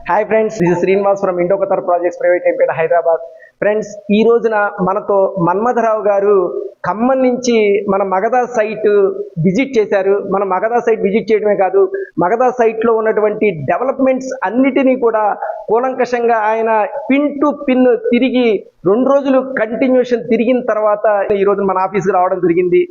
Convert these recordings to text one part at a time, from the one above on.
Hi friends, this is Srinivas from Indo Qatar projects private limited Hyderabad. Friends, ఈ రోజున మనతో మన్మథరావు గారు ఖమ్మం నుంచి మన మగధ సైట్ విజిట్ చేశారు. మన మగధ సైట్ విజిట్ చేయడమే కాదు, మగధ సైట్లో ఉన్నటువంటి డెవలప్మెంట్స్ అన్నిటినీ కూడా కూలంకషంగా ఆయన పిన్ టు పిన్ తిరిగి 2 రోజులు కంటిన్యూషన్ తిరిగిన తర్వాత ఈ రోజు మన ఆఫీస్కి రావడం జరిగింది.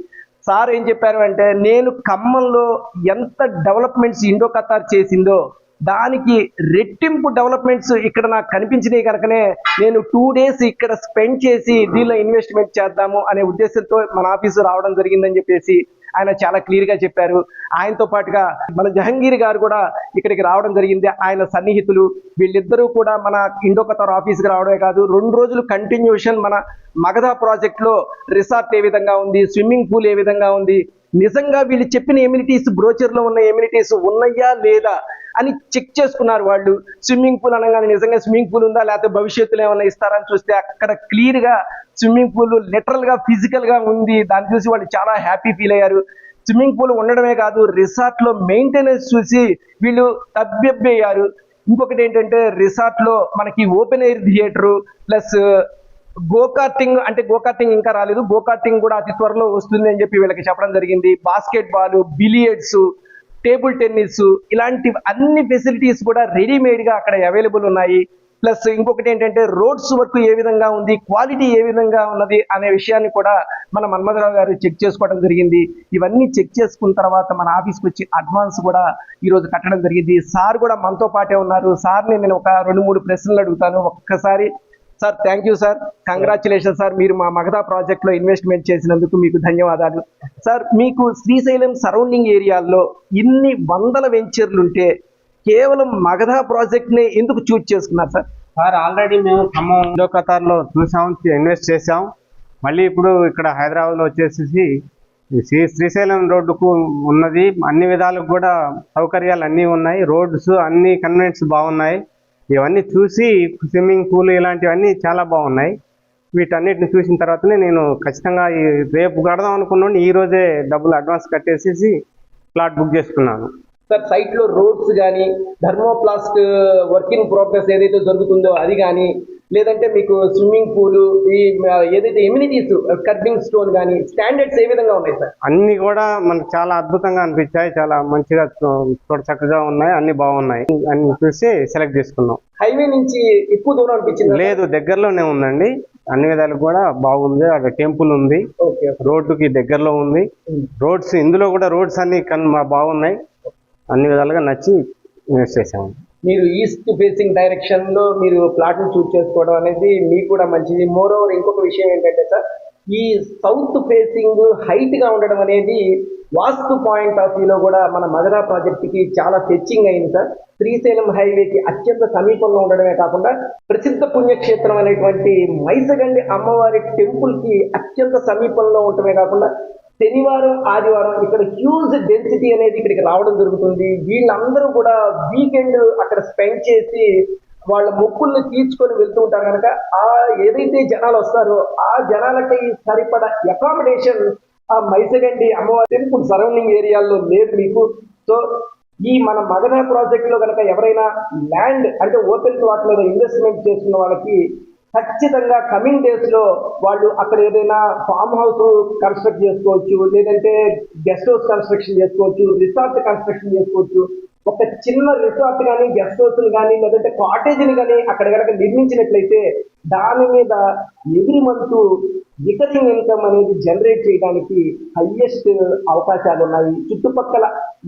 సార్ ఏం చెప్పారు అంటే, నేను ఖమ్మంలో ఎంత డెవలప్మెంట్స్ ఇండో ఖతార్ చేసిందో దానికి రెట్టింపు డెవలప్మెంట్స్ ఇక్కడ నాకు కనిపించినాయి కనుకనే నేను 2 days ఇక్కడ స్పెండ్ చేసి దీనిలో ఇన్వెస్ట్మెంట్ చేద్దాము అనే ఉద్దేశంతో మన ఆఫీసు రావడం జరిగిందని చెప్పేసి ఆయన చాలా క్లియర్గా చెప్పారు. ఆయనతో పాటుగా మన జహంగీర్ గారు కూడా ఇక్కడికి రావడం జరిగింది. ఆయన సన్నిహితులు వీళ్ళిద్దరూ కూడా మన ఇండో ఖతార్ ఆఫీస్కి రావడమే కాదు, 2 రోజులు కంటిన్యూషన్ మన మగధ ప్రాజెక్ట్లో రిసార్ట్ ఏ విధంగా ఉంది, స్విమ్మింగ్ పూల్ ఏ విధంగా ఉంది, నిజంగా వీళ్ళు చెప్పిన ఎమ్యూనిటీస్ బ్రోచర్లో ఉన్న ఎమ్యూనిటీస్ ఉన్నాయా లేదా అని చెక్ చేసుకున్నారు వాళ్ళు. స్విమ్మింగ్ పూల్ అనగానే నిజంగా స్విమ్మింగ్ పూల్ ఉందా లేకపోతే భవిష్యత్తులో ఏమైనా ఇస్తారని చూస్తే అక్కడ క్లియర్గా స్విమ్మింగ్ పూల్ లిటరల్గా ఫిజికల్గా ఉంది. దాన్ని చూసి వాళ్ళు చాలా హ్యాపీ ఫీల్ అయ్యారు. స్విమ్మింగ్ పూల్ ఉండడమే కాదు, రిసార్ట్లో మెయింటెనెన్స్ చూసి వీళ్ళు తబ్బెబ్బయ్యారు. ఇంకొకటి ఏంటంటే, రిసార్ట్లో మనకి open air theatre plus go-karting, అంటే గోకార్టింగ్ ఇంకా రాలేదు, గోకార్టింగ్ కూడా అతి త్వరలో వస్తుంది అని చెప్పి వీళ్ళకి చెప్పడం జరిగింది. Basket ball, billiards, table tennis, ఇలాంటి అన్ని ఫెసిలిటీస్ కూడా రెడీమేడ్గా అక్కడ అవైలబుల్ ఉన్నాయి. ప్లస్ ఇంకొకటి ఏంటంటే, రోడ్స్ వర్క్ ఏ విధంగా ఉంది, క్వాలిటీ ఏ విధంగా ఉన్నది అనే విషయాన్ని కూడా మన మన్మథరావు గారు చెక్ చేసుకోవడం జరిగింది. ఇవన్నీ చెక్ చేసుకున్న తర్వాత మన ఆఫీస్కి వచ్చి అడ్వాన్స్ కూడా ఈరోజు కట్టడం జరిగింది. సార్ కూడా మనతో పాటే ఉన్నారు. సార్ని నేను ఒక 2-3 ప్రశ్నలు అడుగుతాను. ఒక్కసారి sir, thank you sir, congratulation sir, మీరు మా మగధ ప్రాజెక్ట్లో ఇన్వెస్ట్మెంట్ చేసినందుకు మీకు ధన్యవాదాలు. సార్, మీకు శ్రీశైలం సరౌండింగ్ ఏరియాల్లో ఇన్ని వందల వెంచర్లు ఉంటే కేవలం మగధ ప్రాజెక్ట్ని ఎందుకు చూజ్ చేసుకున్నారు సార్? సార్, ఆల్రెడీ మేము ఖమ్మం ఇండో ఖతార్లో చూసాం, ఇన్వెస్ట్ చేసాం. మళ్ళీ ఇప్పుడు ఇక్కడ హైదరాబాద్లో వచ్చేసి శ్రీశైలం రోడ్డుకు ఉన్నది, అన్ని విధాలకు కూడా సౌకర్యాలు అన్నీ ఉన్నాయి, రోడ్స్ అన్ని కన్వెన్స్ బాగున్నాయి. ఇవన్నీ చూసి స్విమ్మింగ్ పూల్ ఇలాంటివన్నీ చాలా బాగున్నాయి. వీటన్నిటిని చూసిన తర్వాతనే నేను ఖచ్చితంగా రేపు కడదాం అనుకున్నాను. ఈ రోజే డబ్బులు అడ్వాన్స్ కట్టేసేసి ప్లాట్ బుక్ చేసుకున్నాను. సార్, సైట్లో రోడ్స్ కానీ, థర్మోప్లాస్ట్ వర్క్ ఇన్ ప్రోగ్రెస్ ఏదైతే జరుగుతుందో అది కానీ, లేదంటే మీకు స్విమ్మింగ్ పూల్, ఈ ఏదైతే ఎమ్యూనిటీస్, కర్బింగ్ స్టోన్ కానీ, స్టాండర్డ్స్ ఏ విధంగా ఉన్నాయి సార్? అన్ని కూడా మనకు చాలా అద్భుతంగా అనిపించాయి, చాలా మంచిగా చక్కగా ఉన్నాయి, అన్ని బాగున్నాయి. అన్ని చూసి సెలెక్ట్ చేసుకున్నాం. హైవే నుంచి ఎక్కువ దూరం అనిపించింది? లేదు, దగ్గరలోనే ఉందండి. అన్ని విధాలు కూడా బాగుంది. అక్కడ టెంపుల్ ఉంది, రోడ్డుకి దగ్గరలో ఉంది. రోడ్స్ ఇందులో కూడా రోడ్స్ అన్ని బాగున్నాయి, అన్ని విధాలుగా నచ్చి ఇన్వెస్ట్ చేసాము. మీరు ఈస్ట్ ఫేసింగ్ డైరెక్షన్ లో మీరు ప్లాట్ను చూస్ చేసుకోవడం అనేది మీకు కూడా మంచిది. మోర్ ఓవర్ ఇంకొక విషయం ఏంటంటే సార్, ఈ సౌత్ ఫేసింగ్ హైట్ గా ఉండడం అనేది వాస్తు పాయింట్ ఆఫ్ వ్యూలో కూడా మన మగధ ప్రాజెక్ట్ కి చాలా ఫెచ్చింగ్ అయింది సార్. శ్రీశైలం హైవేకి అత్యంత సమీపంలో ఉండడమే కాకుండా ప్రసిద్ధ పుణ్యక్షేత్రం అనేటువంటి మైసగండి అమ్మవారి టెంపుల్ కి అత్యంత సమీపంలో ఉండటమే కాకుండా శనివారం, ఆదివారం ఇక్కడ హ్యూజ్ డెన్సిటీ అనేది ఇక్కడికి రావడం జరుగుతుంది. వీళ్ళందరూ కూడా వీకెండ్ అక్కడ స్పెండ్ చేసి వాళ్ళ మొక్కుల్ని తీర్చుకొని వెళ్తూ ఉంటారు కనుక ఆ ఏదైతే జనాలు వస్తారో ఆ జనాలకి సరిపడా అకామిడేషన్ ఆ మైసగండి అమ్మవారి టెంపుల్ సరౌండింగ్ ఏరియాల్లో లేదు మీకు. సో ఈ మన మగధ ప్రాజెక్ట్ లో కనుక ఎవరైనా ల్యాండ్ అంటే ఓపెన్ ప్లాట్ మీద ఇన్వెస్ట్మెంట్ చేస్తున్న వాళ్ళకి ఖచ్చితంగా కమింగ్ డేస్ లో వాళ్ళు అక్కడ ఏదైనా ఫామ్ హౌస్ కన్స్ట్రక్ట్ చేసుకోవచ్చు, లేదంటే గెస్ట్ హౌస్ కన్స్ట్రక్షన్ చేసుకోవచ్చు, రిసార్ట్ కన్స్ట్రక్షన్ చేసుకోవచ్చు. ఒక చిన్న రిసార్ట్ కానీ, గెస్ట్ హౌస్ కానీ, లేదంటే కాటేజీని కానీ అక్కడ కనుక నిర్మించినట్లయితే దాని మీద ఎవ్రీ మంత్ రికరింగ్ ఇన్కమ్ అనేది జనరేట్ చేయడానికి హైయెస్ట్ అవకాశాలు ఉన్నాయి. చుట్టుపక్కల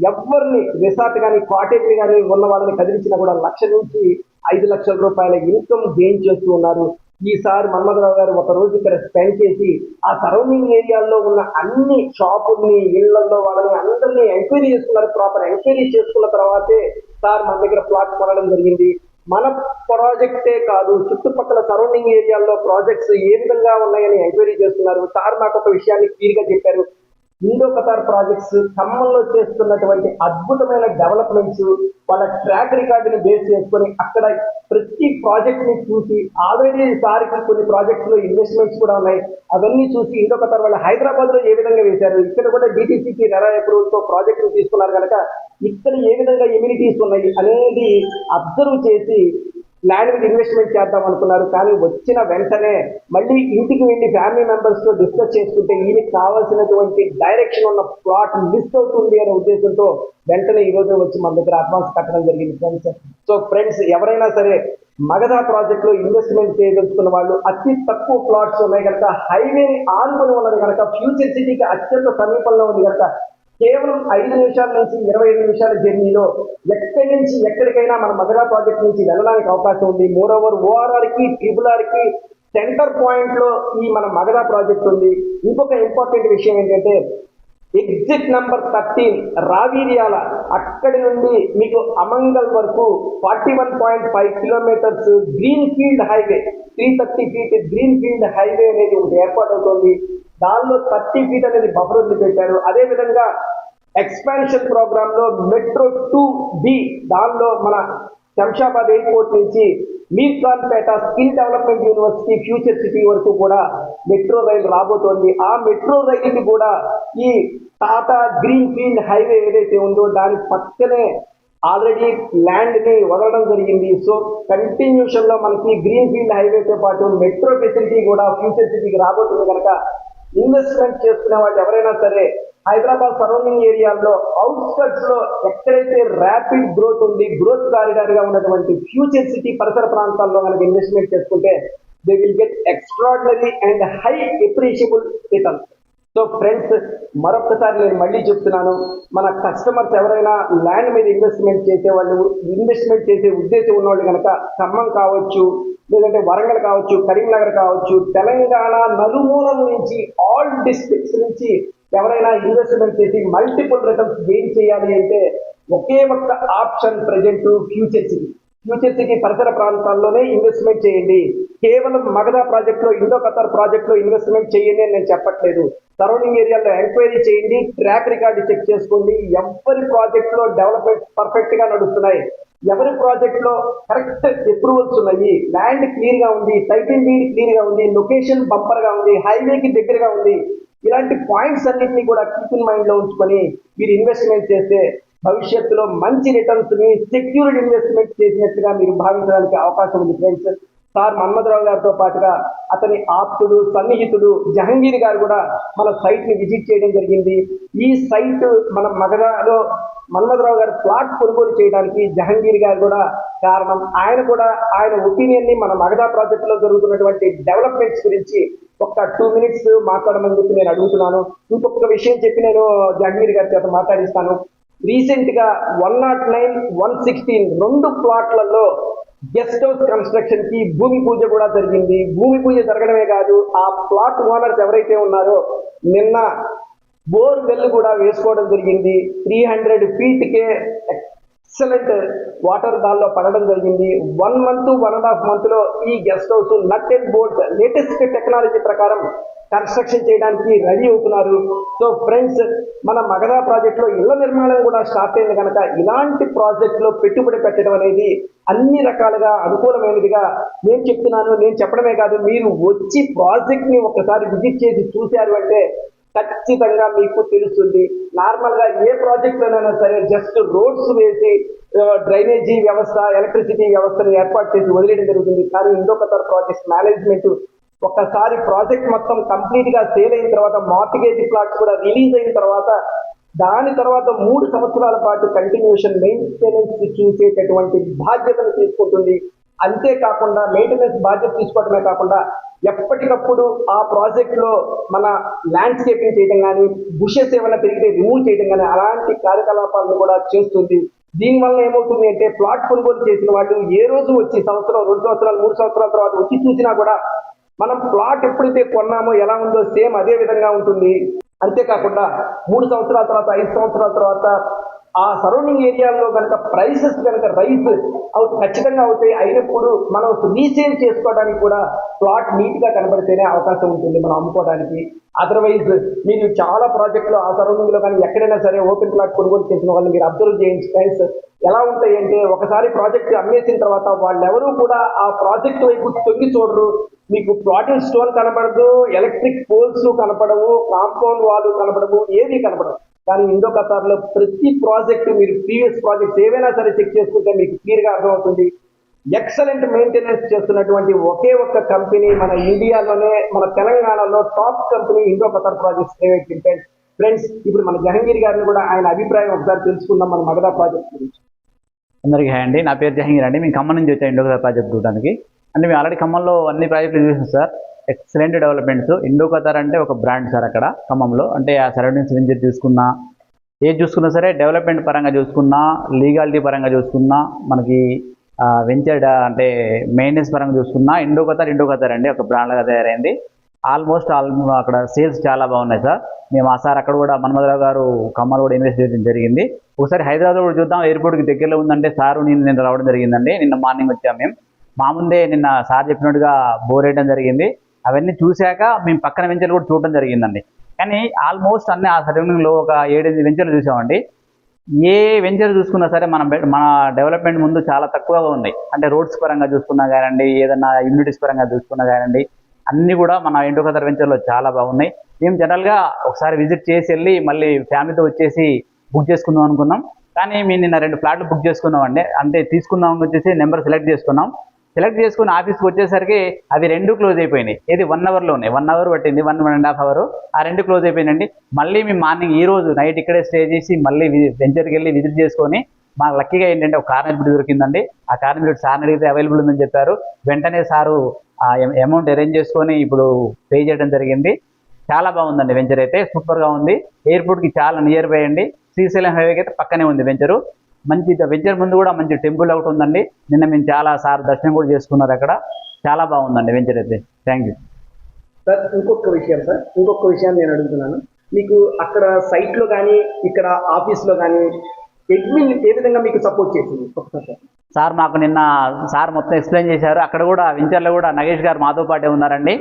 ఎవరిని రిసార్ట్ కానీ, కాటేజీ కానీ ఉన్న వాళ్ళని కదిలించినా కూడా 1 లక్ష నుంచి 5 లక్షల రూపాయల ఇన్కమ్ గెయిన్ చేస్తూ ఉన్నారు. ఈసారి మన్మథరావు గారు ఒక రోజు ఇక్కడ స్పెండ్ చేసి ఆ సరౌండింగ్ ఏరియాల్లో ఉన్న అన్ని షాపుల్ని, ఇళ్లలో వాళ్ళని అందరినీ ఎంక్వైరీ చేసుకున్నారు. ప్రాపర్ ఎంక్వైరీ చేసుకున్న తర్వాతే సార్ మన దగ్గర ప్లాట్ కొనడం జరిగింది. మన ప్రాజెక్టే కాదు, చుట్టుపక్కల సరౌండింగ్ ఏరియాల్లో ప్రాజెక్ట్స్ ఏ విధంగా ఉన్నాయని ఎంక్వైరీ చేస్తున్నారు. సార్ నాకు ఒక విషయాన్ని క్లియర్గా చెప్పారు. ఇండో ఖతార్ ప్రాజెక్ట్స్ ఖమ్మంలో చేస్తున్నటువంటి అద్భుతమైన డెవలప్మెంట్స్, వాళ్ళ ట్రాక్ రికార్డుని బేస్ చేసుకొని అక్కడ ప్రతి ప్రాజెక్ట్ ని చూసి ఆల్రెడీ సార్కి కొన్ని ప్రాజెక్ట్స్ లో ఇన్వెస్ట్మెంట్స్ కూడా ఉన్నాయి. అవన్నీ చూసి ఇండో ఖతార్ వాళ్ళ హైదరాబాద్ లో ఏ విధంగా వేశారు, ఇక్కడ కూడా డిటిసికి రెరా అప్రూవల్ తో ప్రాజెక్ట్ ని తీసుకున్నారు కనుక ఇక్కడ ఏ విధంగా ఎమ్యూనిటీస్ ఉన్నాయి అనేది అబ్జర్వ్ చేసి ల్యాండ్ మీద ఇన్వెస్ట్మెంట్ చేద్దాం అనుకున్నారు. కానీ వచ్చిన వెంటనే మళ్ళీ ఇంటికి వెళ్ళి ఫ్యామిలీ మెంబర్స్ తో డిస్కస్ చేసుకుంటే ఈయనకి కావాల్సినటువంటి డైరెక్షన్ ఉన్న ప్లాట్ మిస్ అవుతుంది అనే ఉద్దేశంతో వెంటనే ఈ రోజు వచ్చి మన దగ్గర అడ్వాన్స్ కట్టడం జరిగింది ఫ్రెండ్స్. సో ఫ్రెండ్స్, ఎవరైనా సరే మగధ ప్రాజెక్ట్ లో ఇన్వెస్ట్మెంట్ చేయదలుచుకున్న వాళ్ళు అతి తక్కువ ప్లాట్స్ ఉన్నాయి కనుక, హైవేని ఆనుకొని ఉన్నది కనుక, ఫ్యూచర్ సిటీకి అత్యంత సమీపంలో ఉంది కనుక, కేవలం 5 నిమిషాల నుంచి 25 నిమిషాల జర్నీలో ఎక్కడి నుంచి ఎక్కడికైనా మన మగధ ప్రాజెక్ట్ నుంచి వెళ్ళడానికి అవకాశం ఉంది. మోరోవర్ ఓఆర్ఆర్ కి ట్రిపుల్-ఆర్ కి సెంటర్ పాయింట్ లో ఈ మన మగధ ప్రాజెక్ట్ ఉంది. ఇంకొక ఇంపార్టెంట్ విషయం ఏంటంటే ఎగ్జిట్ నంబర్ 13 రావీర్యాల అక్కడి నుండి మీకు అమంగల్ వరకు 41.5 kilometres green field highway, 330 feet green field highway అనేది ఒకటి ఏర్పాటు అవుతుంది. దానిలో 30 ఫీట్ అనేది బఫర్ వదిలిపెట్టారు. అదే విధంగా ఎక్స్పాన్షన్ ప్రోగ్రామ్ లో మెట్రో 2B, దానిలో మన శంషాబాద్ ఎయిర్పోర్ట్ నుంచి Mirkhanpet skill development university future city వరకు కూడా మెట్రో రైలు రాబోతోంది. ఆ మెట్రో రైలుకి కూడా ఈ టాటా గ్రీన్ ఫీల్డ్ హైవే ఏదైతే ఉందో దాని పక్కనే ఆల్రెడీ ల్యాండ్ ని వదలడం జరిగింది. సో కంటిన్యూషన్ లో మనకి గ్రీన్ ఫీల్డ్ హైవేతో పాటు మెట్రో ఫెసిలిటీ కూడా ఫ్యూచర్ సిటీకి రాబోతుంది కనుక ఇన్వెస్ట్మెంట్ చేసుకునే వాళ్ళు ఎవరైనా సరే హైదరాబాద్ సరౌండింగ్ ఏరియాల్లో అవుట్స్కట్స్ లో ఎక్కడైతే ర్యాపిడ్ గ్రోత్ ఉంది, గ్రోత్ కారిడార్ గా ఉన్నటువంటి ఫ్యూచర్ సిటీ పరిసర ప్రాంతాల్లో మనకి ఇన్వెస్ట్మెంట్ చేసుకుంటే they will get extraordinary and high appreciable returns. So friends, మరొకసారి నేను మళ్ళీ చెప్తున్నాను, మన కస్టమర్స్ ఎవరైనా ల్యాండ్ మీద ఇన్వెస్ట్మెంట్ చేసే ఉద్దేశం ఉన్నవాళ్ళు కనుక ఖమ్మం కావచ్చు, లేదంటే వరంగల్ కావచ్చు, కరీంనగర్ కావచ్చు, తెలంగాణ నలుమూలల నుంచి ఆల్ డిస్ట్రిక్ట్స్ నుంచి ఎవరైనా ఇన్వెస్ట్మెంట్ చేసి మల్టిపుల్ రిటర్న్స్ గెయిన్ చేయాలి అంటే ఒకే ఒక్క option present future city. Future city పరిసర ప్రాంతాల్లోనే ఇన్వెస్ట్మెంట్ చేయండి. కేవలం మగధ ప్రాజెక్ట్ లో, ఇండో ఖతార్ ప్రాజెక్ట్ లో ఇన్వెస్ట్మెంట్ చేయండి అని నేను చెప్పట్లేదు. సరౌండింగ్ ఏరియాలో ఎంక్వైరీ చేయండి, ట్రాక్ రికార్డు చెక్ చేసుకోండి. ఎవరి ప్రాజెక్ట్ లో డెవలప్మెంట్ పర్ఫెక్ట్ గా నడుస్తున్నాయి, ఎవరి ప్రాజెక్ట్ లో కరెక్ట్ అప్రూవల్స్ ఉన్నాయి, ల్యాండ్ క్లియర్ గా ఉంది, టైటిల్ డీడ్ క్లియర్ గా ఉంది, లొకేషన్ బంపర్ గా ఉంది, హైవేకి దగ్గరగా ఉంది, ఇలాంటి పాయింట్స్ అన్నింటినీ కూడా కీప్ ఇన్ మైండ్ లో ఉంచుకొని మీరు ఇన్వెస్ట్మెంట్ చేస్తే భవిష్యత్తులో మంచి రిటర్న్స్ ని సెక్యూర్డ్ ఇన్వెస్ట్మెంట్ చేసినట్టుగా మీరు భావించడానికి అవకాశం ఉంది ఫ్రెండ్స్. సార్ మన్మథరావు గారితో పాటుగా అతని ఆప్తుడు, సన్నిహితుడు జహంగీర్ గారు కూడా మన సైట్ ని విజిట్ చేయడం జరిగింది. ఈ సైట్ మన మగధలో మన్మథరావు గారు ప్లాట్ కొనుగోలు చేయడానికి జహంగీర్ గారు కూడా కారణం. ఆయన కూడా ఆయన ఒపీనియన్ ని మన మగధ ప్రాజెక్ట్ లో జరుగుతున్నటువంటి డెవలప్మెంట్స్ గురించి ఒక 2 minutes మాట్లాడమని చెప్పి నేను అడుగుతున్నాను. ఇంకొక విషయం చెప్పి నేను జహంగీర్ గారి చేత మాట్లాడిస్తాను. రీసెంట్ గా 109, 116 2 ప్లాట్లలో గెస్ట్ హౌస్ కన్స్ట్రక్షన్ కి భూమి పూజ కూడా జరిగింది. భూమి పూజ జరగడమే కాదు, ఆ ప్లాట్ ఓనర్స్ ఎవరైతే ఉన్నారో నిన్న బోర్ వెల్ కూడా వేసుకోవడం జరిగింది. 300 feet-కే ఎక్సలెంట్ వాటర్ దానిలో పడడం జరిగింది. 1 month, 1.5 month లో ఈ guest house nut and bolt latest technology ప్రకారం కన్స్ట్రక్షన్ చేయడానికి రెడీ అవుతున్నారు. సో ఫ్రెండ్స్, మన మగధ ప్రాజెక్ట్ లో ఇళ్ల నిర్మాణం కూడా స్టార్ట్ అయింది కనుక ఇలాంటి ప్రాజెక్ట్ లో పెట్టుబడి పెట్టడం అనేది అన్ని రకాలుగా అనుకూలమైనదిగా నేను చెప్తున్నాను. నేను చెప్పడమే కాదు, మీరు వచ్చి ప్రాజెక్ట్ ని ఒకసారి విజిట్ చేసి చూశారు అంటే ఖచ్చితంగా మీకు తెలుస్తుంది. నార్మల్ గా ఏ ప్రాజెక్ట్ లోనైనా సరే జస్ట్ రోడ్స్ వేసి డ్రైనేజీ వ్యవస్థ, ఎలక్ట్రిసిటీ వ్యవస్థను ఏర్పాటు చేసి వదిలేయడం జరుగుతుంది. కానీ ఇండో ఖతార్ ప్రాజెక్ట్ మేనేజ్మెంట్ ఒక్కసారి ప్రాజెక్ట్ మొత్తం కంప్లీట్ గా సేల్ అయిన తర్వాత, మార్టిగేజ్ ప్లాట్స్ కూడా రిలీజ్ అయిన తర్వాత, దాని తర్వాత 3 సంవత్సరాల పాటు కంటిన్యూషన్ మెయింటెనెన్స్ చూసేటటువంటి బాధ్యతను తీసుకుంటుంది. అంతేకాకుండా మెయింటెనెన్స్ బాధ్యత తీసుకోవడమే కాకుండా ఎప్పటికప్పుడు ఆ ప్రాజెక్ట్ లో మన ల్యాండ్స్కేపింగ్ చేయడం కానీ, బుషెస్ ఏమైనా పెరిగితే రిమూవ్ చేయడం కానీ అలాంటి కార్యకలాపాలను కూడా చేస్తుంది. దీనివల్ల ఏమవుతుంది అంటే ప్లాట్ కొనుగోలు చేసిన వాళ్ళు ఏ రోజు వచ్చి సంవత్సరం, 2 సంవత్సరాలు, 3 సంవత్సరాల తర్వాత వచ్చి చూసినా కూడా మనం ప్లాట్ ఎప్పుడైతే కొన్నామో ఎలా ఉందో సేమ్ అదే విధంగా ఉంటుంది. అంతేకాకుండా 3 సంవత్సరాల తర్వాత, 5 సంవత్సరాల తర్వాత ఆ సరౌండింగ్ ఏరియాలో కనుక ప్రైసెస్ కనుక రైస్ ఖచ్చితంగా అవుతాయి. అయినప్పుడు మనం రీసేల్ చేసుకోవడానికి కూడా ప్లాట్ నీట్ గా కనబడితేనే అవకాశం ఉంటుంది మనం అమ్ముకోవడానికి. అదర్వైజ్ మీరు చాలా ప్రాజెక్టులు ఆ సరౌండింగ్ లో కానీ ఎక్కడైనా సరే ఓపెన్ ప్లాట్ కొనుగోలు చేసిన వాళ్ళు మీరు అబ్జర్వ్ చేయండి ఫ్రెండ్స్. ఎలా ఉంటాయి అంటే ఒకసారి ప్రాజెక్ట్ అమ్మేసిన తర్వాత వాళ్ళెవరూ కూడా ఆ ప్రాజెక్ట్ వైపు తొంగి చూడరు. మీకు ప్లాటింగ్ స్టోన్ కనపడదు, ఎలక్ట్రిక్ పోల్స్ కనపడవు, కాంపౌండ్ వాల్ కనపడవు, ఏది కనపడవు. కానీ ఇండో ఖతార్లో ప్రతి ప్రాజెక్ట్ మీరు ప్రీవియస్ ప్రాజెక్ట్స్ ఏవైనా సరే చెక్ చేసుకుంటే మీకు క్లియర్గా అర్థమవుతుంది. ఎక్సలెంట్ మెయింటెనెన్స్ చేస్తున్నటువంటి ఒకే ఒక్క కంపెనీ మన ఇండియాలోనే, మన తెలంగాణలో top company Indo Qatar projects private limited. Friends, ఇప్పుడు మన జహంగీర్ గారిని కూడా ఆయన అభిప్రాయం ఒకసారి తెలుసుకుందాం మన మగధా ప్రాజెక్ట్ గురించి. అందరికీ హాయ్ అండి, నా పేరు జహంగీర్ అండి. మేము ఖమ్మం నుంచి వచ్చాం ఇండో ఖతార్ ప్రాజెక్ట్ చూడడానికి. అంటే మేము ఆల్రెడీ ఖమ్మంలో అన్ని ప్రాజెక్టులు చూసాం sir. Excellent developments. Indo Qatar అంటే ఒక బ్రాండ్ సార్ అక్కడ ఖమ్మంలో. అంటే ఆ సరౌండింగ్స్ వెంచర్ చూసుకున్నా, ఏది చూసుకున్నా సరే, డెవలప్మెంట్ పరంగా చూసుకున్నా, లీగాలిటీ పరంగా చూసుకున్నా, మనకి వెంచర్ అంటే మెయింటెనెన్స్ పరంగా చూసుకున్నా ఇండో ఖతార్ అండి ఒక బ్రాండ్ లాగా తయారైంది. ఆల్మోస్ట్ అక్కడ సేల్స్ చాలా బాగున్నాయి సార్. మేము ఆ సార్ అక్కడ కూడా మన్మధరావు గారు ఖమ్మంలో కూడా ఇన్వెస్ట్ చేయడం జరిగింది. ఒకసారి హైదరాబాద్ కూడా చూద్దాం, ఎయిర్పోర్ట్కి దగ్గరలో ఉందంటే సారు నేను రావడం జరిగిందండి. నిన్న మార్నింగ్ వచ్చాము మేము. మా ముందే నిన్న సార్ చెప్పినట్టుగా బోర్ వేయడం జరిగింది. అవన్నీ చూశాక మేము పక్కన వెంచర్లు కూడా చూడడం జరిగిందండి. కానీ ఆల్మోస్ట్ అన్ని ఆ సరౌండింగ్లో ఒక 7-8 వెంచర్లు చూసామండి. ఏ వెంచర్ చూసుకున్నా సరే మన డెవలప్మెంట్ ముందు చాలా తక్కువగా ఉన్నాయి. అంటే రోడ్స్ పరంగా చూసుకున్నా కానివ్వండి, ఏదన్నా ఇమ్యూనిటీస్ పరంగా చూసుకున్నా కానివ్వండి, అన్నీ కూడా మన ఇండో ఖతార్ వెంచర్లో చాలా బాగున్నాయి. మేము జనరల్గా ఒకసారి విజిట్ చేసి వెళ్ళి మళ్ళీ ఫ్యామిలీతో వచ్చేసి బుక్ చేసుకుందాం అనుకున్నాం. కానీ మేము నిన్న 2 ఫ్లాట్లు బుక్ చేసుకున్నామండి. అంటే తీసుకుందాం వచ్చేసి నెంబర్ సెలెక్ట్ చేసుకున్నాం. సెలెక్ట్ చేసుకుని ఆఫీస్కి వచ్చేసరికి అవి 2 క్లోజ్ అయిపోయినాయి. ఇది 1 అవర్లోనే 1 అవర్ పట్టింది, 1.5 అవర్. ఆ 2 క్లోజ్ అయిపోయినండి. మళ్ళీ మేము మార్నింగ్ ఈ రోజు నైట్ ఇక్కడే స్టే చేసి మళ్ళీ వెంచర్కి వెళ్ళి విజిట్ చేసుకొని మాకు లక్కీగా ఏంటంటే ఒక కార్ ఎలిజిబిలిటీ దొరికిందండి. ఆ కార్ ఎలిజిబిలిటీ సార్ని అడిగితే అవైలబుల్ ఉందని చెప్పారు. వెంటనే సారు ఆ అమౌంట్ అరేంజ్ చేసుకొని ఇప్పుడు పే చేయడం జరిగింది. చాలా బాగుందండి వెంచర్ అయితే, సూపర్గా ఉంది. ఎయిర్పోర్ట్కి చాలా నియర్ బై అండి. శ్రీశైలం హైవేకి అయితే పక్కనే ఉంది వెంచరు. మంచి వెంచర్ ముందు కూడా మంచి టెంపుల్ ఒకటి ఉందండి. నిన్న మేము చాలా సార్ దర్శనం కూడా చేసుకున్నారు అక్కడ. చాలా బాగుందండి వెంచర్ అయితే. Thank you sir. ఇంకొక విషయం నేను అడుగుతున్నాను. మీకు అక్కడ సైట్లో కానీ ఇక్కడ ఆఫీస్లో కానీ అడ్మిన్ ఏ విధంగా మీకు సపోర్ట్ చేసింది ఒకసారి? సార్ మాకు నిన్న సార్ మొత్తం ఎక్స్ప్లెయిన్ చేశారు. అక్కడ కూడా వెంచర్లో కూడా నగేష్ గారు మాతో పాటే ఉన్నారండి.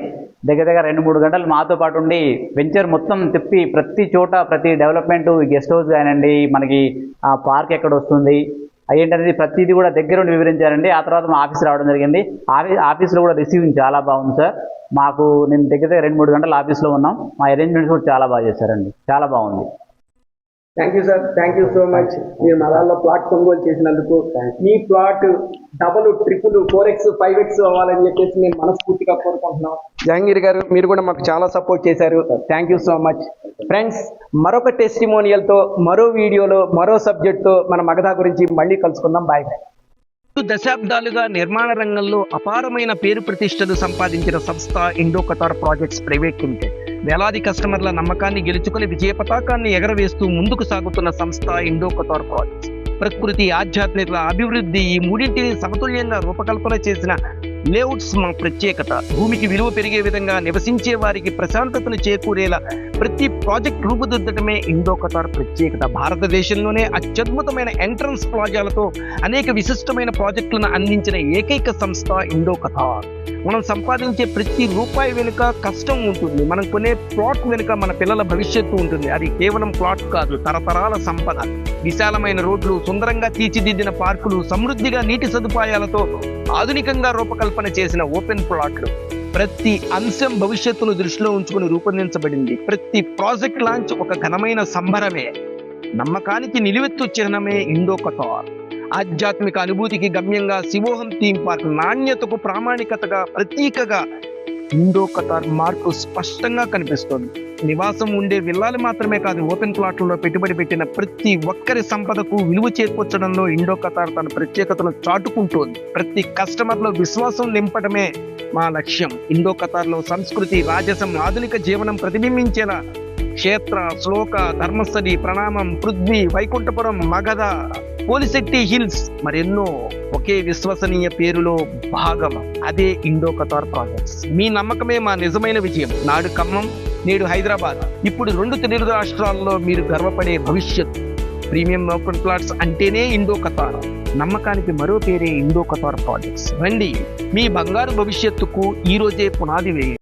దగ్గర 2-3 గంటలు మాతో పాటు ఉండి వెంచర్ మొత్తం తిప్పి ప్రతి చోట ప్రతి డెవలప్మెంట్, గెస్ట్ హౌస్ కానివ్వండి, మనకి పార్క్ ఎక్కడ వస్తుంది ఏంటనేది ప్రతిదీ కూడా దగ్గరుండి వివరించారండి. ఆ తర్వాత మా ఆఫీస్ రావడం జరిగింది. ఆఫీస్లో కూడా రిసీవింగ్ చాలా బాగుంది సార్. మాకు నేను దగ్గర 2-3 గంటలు ఆఫీస్లో ఉన్నాం. మా అరేంజ్మెంట్స్ కూడా చాలా బాగా చేశారండి. చాలా బాగుంది. Thank you sir. Thank you so much. మీరు మలాల్లో ప్లాట్ కొనుగోలు చేసినందుకు. మీ plot double, triple, 4x, 5x అవ్వాలని చెప్పేసి మేము మనస్ఫూర్తిగా కోరుకుంటున్నాం. జహంగీర్ గారు, మీరు కూడా మాకు చాలా సపోర్ట్ చేశారు. Thank you so much. Friends, మరొక టెస్టిమోనియల్తో, మరో వీడియోలో, మరో సబ్జెక్ట్తో మన మగధా గురించి మళ్ళీ కలుసుకుందాం. Bye bye. 2 దశాబ్దాలుగా నిర్మాణ రంగంలో అపారమైన పేరు ప్రతిష్టలు సంపాదించిన సంస్థ Indo Qatar projects private limited. వేలాది కస్టమర్ల నమ్మకాన్ని గెలుచుకుని విజయ పతాకాన్ని ఎగరవేస్తూ ముందుకు సాగుతున్న సంస్థ ఇండో ఖతార్ ప్రాజెక్ట్స్. ప్రకృతి, ఆధ్యాత్మిక అభివృద్ధి, ఈ మూడింటిని సమతుల్యంగా రూపకల్పన చేసిన లేఅవుట్స్ మా ప్రత్యేకత. భూమికి విలువ పెరిగే విధంగా, నివసించే వారికి ప్రశాంతతను చేకూరేలా ప్రతి ప్రాజెక్ట్ రూపుదిద్దడమే ఇండో ఖతార్ ప్రత్యేకత. భారతదేశంలోనే అత్యద్భుతమైన ఎంట్రన్స్ ప్లాజాలతో అనేక విశిష్టమైన ప్రాజెక్టులను అందించిన ఏకైక సంస్థ ఇండో ఖతార్. మనం సంపాదించే ప్రతి రూపాయి వెనుక కష్టం ఉంటుంది. మనం కొనే ప్లాట్ వెనుక మన పిల్లల భవిష్యత్తు ఉంటుంది. అది కేవలం ప్లాట్ కాదు, తరతరాల సంపద. విశాలమైన రోడ్లు, సుందరంగా తీర్చిదిద్దిన పార్కులు, సమృద్ధిగా నీటి సదుపాయాలతో ఆధునికంగా రూపకల్పన చేసిన ఓపెన్ ప్లాట్లు. ప్రతి అంశం భవిష్యత్తును దృష్టిలో ఉంచుకుని రూపొందించబడింది. ప్రతి ప్రాజెక్ట్ లాంచ్ ఒక ఘనమైన సంబరమే. నమ్మకానికి నిలువెత్తు చిహ్నమే ఇండో ఖతార్. ఆధ్యాత్మిక అనుభూతికి గమ్యంగా శివోహం థీమ్ పార్క్, నాణ్యతకు ప్రామాణికతగా ప్రతీకగా ఇండో ఖతార్ మార్కు స్పష్టంగా కనిపిస్తోంది. నివాసం ఉండే విల్లాలు మాత్రమే కాదు, ఓపెన్ ప్లాట్లలో పెట్టుబడి పెట్టిన ప్రతి ఒక్కరి సంపదకు విలువ చేకూర్చడంలో ఇండో ఖతార్ తన ప్రత్యేకతను చాటుకుంటోంది. ప్రతి కస్టమర్లో విశ్వాసం నింపడమే మా లక్ష్యం. ఇండో ఖతార్లో సంస్కృతి, రాజసం, ఆధునిక జీవనం ప్రతిబింబించేలా క్షేత్ర, శ్లోక, ధర్మస్థలి, ప్రణామం, పృథ్వీ, వైకుంఠపురం, మగధ, పోలిశెట్టి హిల్స్ మరెన్నో ఒకే విశ్వసనీయ పేరులో భాగం. అదే ఇండో ఖతార్ ప్రాజెక్ట్స్. మీ నమ్మకమే మా నిజమైన విజయం. నాడు ఖమ్మం, నేడు హైదరాబాద్, ఇప్పుడు 2 తెలుగు రాష్ట్రాల్లో మీరు గర్వపడే భవిష్యత్. ప్రీమియం ఓపెన్ ప్లాట్స్ అంటేనే ఇండో ఖతార్. నమ్మకానికి మరో పేరే ఇండో ఖతార్ ప్రాజెక్ట్స్. రండి, మీ బంగారు భవిష్యత్తుకు ఈ రోజే పునాది వేయండి.